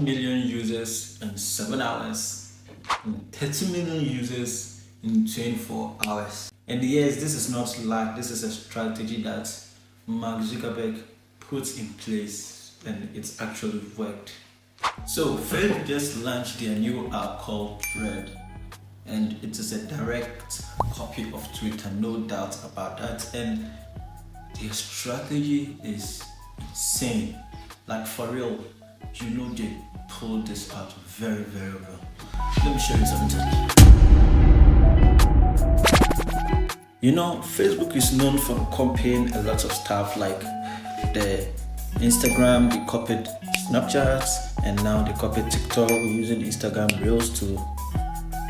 million users in 7 hours and 30 million users in 24 hours. And yes, this is not luck, this is a strategy that Mark Zuckerberg put in place and it's actually worked. So Facebook just launched their new app called Thread, and it is a direct copy of Twitter, no doubt about that. And their strategy is insane. Like for real, you know they pulled this out very, very well. Let me show you something. You know, Facebook is known for copying a lot of stuff, like the Instagram, they copied Snapchat, and now they copied TikTok using Instagram Reels too.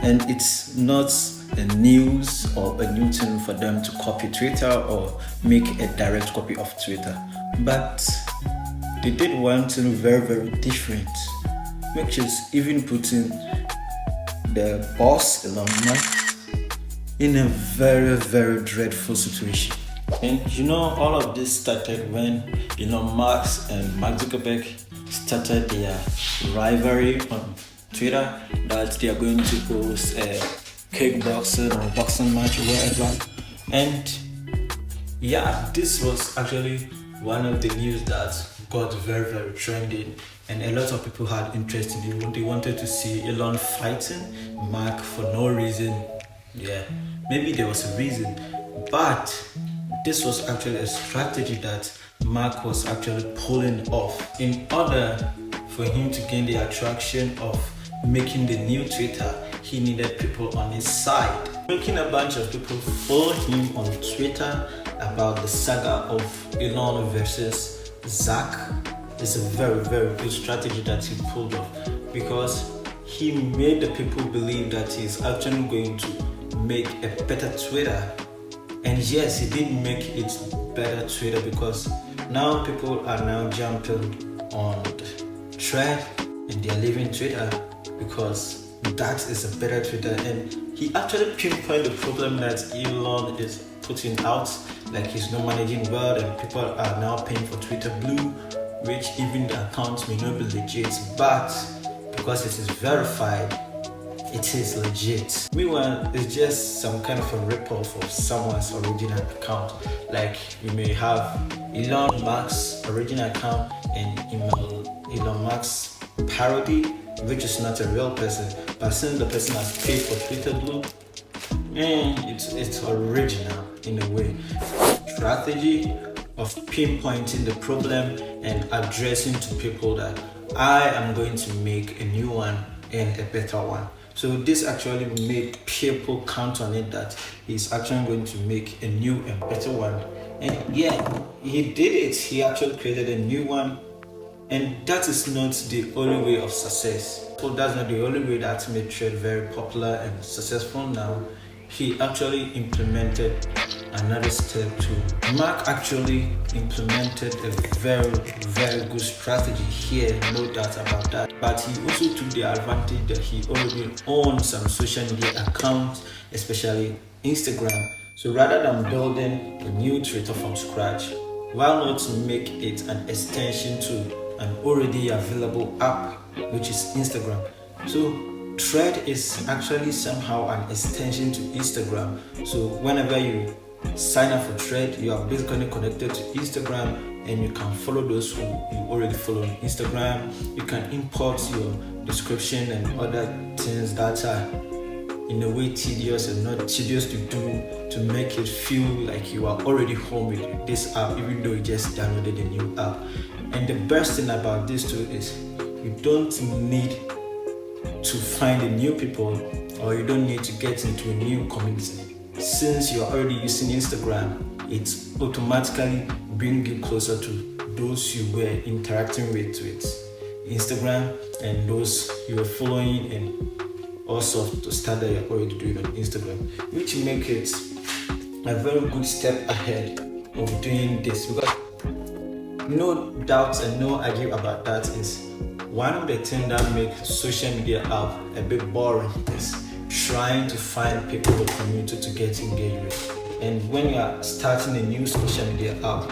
And it's not a news or a new thing for them to copy Twitter or make a direct copy of Twitter. But they did one thing very, very different, which is even putting the boss Elon Musk in a very, very dreadful situation. And you know, all of this started when Elon Musk and Mark Zuckerberg started their rivalry on Twitter, that they are going to post a kickboxing or boxing match or whatever. And yeah, this was actually one of the news that got very, very trending, and a lot of people had interest in it. They wanted to see Elon fighting Mark for no reason. Yeah, maybe there was a reason, but this was actually a strategy that Mark was actually pulling off in order for him to gain the attraction of making the new Twitter. He needed people on his side. Making a bunch of people follow him on Twitter about the saga of Elon versus Zach is a very, very good strategy that he pulled off, because he made the people believe that he's actually going to make a better Twitter. And yes, he did make it better Twitter, because now people are now jumping on Thread and they're leaving Twitter because that is a better Twitter. And he actually pinpointed the problem that Elon is putting out, like he's not managing well, and people are now paying for Twitter Blue, which even the account may not be legit, but because it is verified, it is legit. Meanwhile, it's just some kind of a rip-off of someone's original account. Like you may have Elon Musk's original account and Elon Musk's parody, which is not a real person, but since the person has paid for Twitter Blue, it's original in a way. Strategy of pinpointing the problem and addressing to people that I am going to make a new one and a better one. So this actually made people count on it, that he's actually going to make a new and better one. And yeah, he did it. He actually created a new one. And that is not the only way of success. So that's not the only way that made Thread very popular and successful now. He actually implemented another step too. Mark actually implemented a very, very good strategy here, no doubt about that. But he also took the advantage that he already owns some social media accounts, especially Instagram. So rather than building a new Twitter from scratch, why not make it an extension to an already available app, which is Instagram? So Thread is actually somehow an extension to Instagram. So whenever you sign up for Thread, you are basically connected to Instagram, and you can follow those who you already follow on Instagram. You can import your description and other things that are in a way tedious and not tedious to do, to make it feel like you are already home with this app, even though you just downloaded a new app. And the best thing about this too is you don't need to find a new people, or you don't need to get into a new community. Since you're already using Instagram, it automatically brings you closer to those you were interacting with Instagram, and those you were following, and also the stuff that you're already doing on Instagram, which makes it a very good step ahead of doing this. Because no doubt and no argue about that is one of the things that makes social media app a bit boring is trying to find people in the community to get engaged with. And when you are starting a new social media app,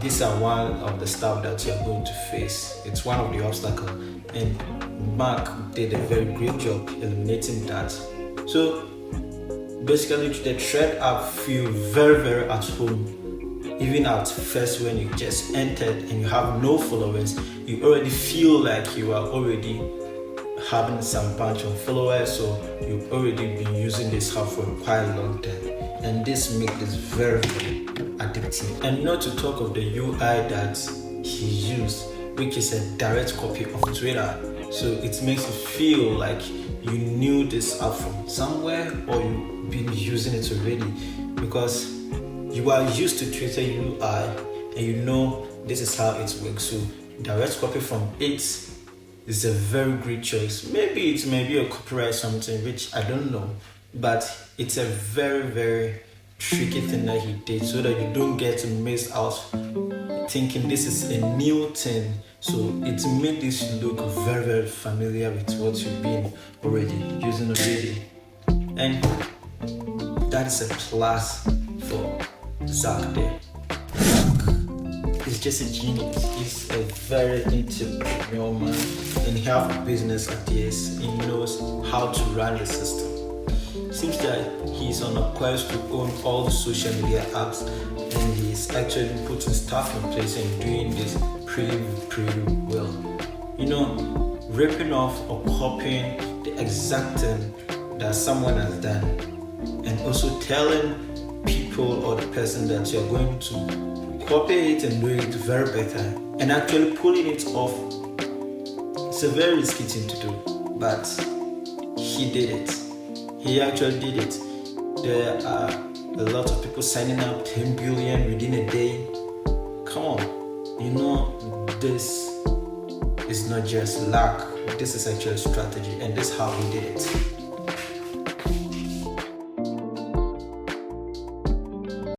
these are one of the stuff that you're going to face. It's one of the obstacles, and Mark did a very great job eliminating that. So basically, the Thread app feel very, very at home. Even at first, when you just entered and you have no followers, you already feel like you are already having some bunch of followers, so you've already been using this app for quite a long time, and this makes this very, very addictive. And not to talk of the UI that he used, which is a direct copy of Twitter, so it makes you feel like you knew this app from somewhere or you've been using it already, because you are used to Twitter UI and you know this is how it works. So direct copy from it is a very great choice. Maybe it may be a copyright something, which I don't know, but it's a very, very tricky thing that he did, so that you don't get to miss out thinking this is a new thing. So it made this look very, very familiar with what you've been already using already, and that is a plus for Zach there. He's just a genius. He's a very entrepreneurial man, and he has a business ideas. He knows how to run the system. Seems that he's on a quest to own all the social media apps, and he's actually putting stuff in place and doing this pretty well. Ripping off or copying the exact thing that someone has done, and also telling people or the person that you're going to copy it and do it very better, and actually pulling it off. It's a very risky thing to do, but he did it. He actually did it. There are a lot of people signing up, 10 billion within a day. Come on, this is not just luck. This is actually strategy, and this is how he did it.